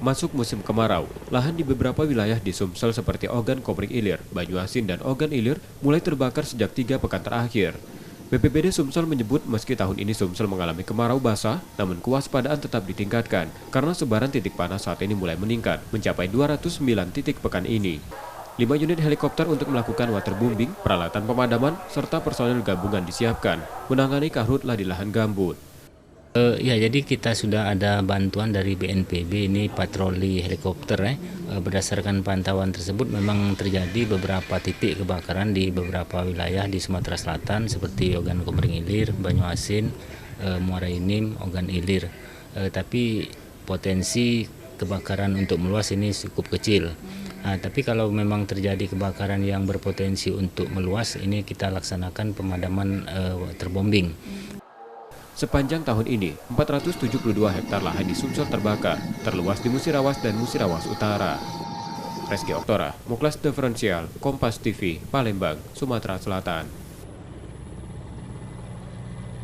Masuk musim kemarau, lahan di beberapa wilayah di Sumsel seperti Ogan Komering Ilir, Banyuasin, dan Ogan Ilir mulai terbakar sejak 3 pekan terakhir. BPBD Sumsel menyebut meski tahun ini Sumsel mengalami kemarau basah, namun kewaspadaan tetap ditingkatkan karena sebaran titik panas saat ini mulai meningkat, mencapai 209 titik pekan ini. 5 unit helikopter untuk melakukan waterbombing, peralatan pemadaman, serta personel gabungan disiapkan menangani karhutlah di lahan gambut. Ya, jadi kita sudah ada bantuan dari BNPB, ini patroli helikopter. Berdasarkan pantauan tersebut memang terjadi beberapa titik kebakaran di beberapa wilayah di Sumatera Selatan seperti Ogan Komering Ilir, Banyuasin, Muara Enim, Ogan Ilir. Tapi potensi kebakaran untuk meluas ini cukup kecil. Tapi kalau memang terjadi kebakaran yang berpotensi untuk meluas, ini kita laksanakan pemadaman waterbombing. Sepanjang tahun ini, 472 hektar lahan di Sumsel terbakar, terluas di Musirawas dan Musirawas Utara. Reski Oktora, Muklas Diferensial, Kompas TV, Palembang, Sumatera Selatan.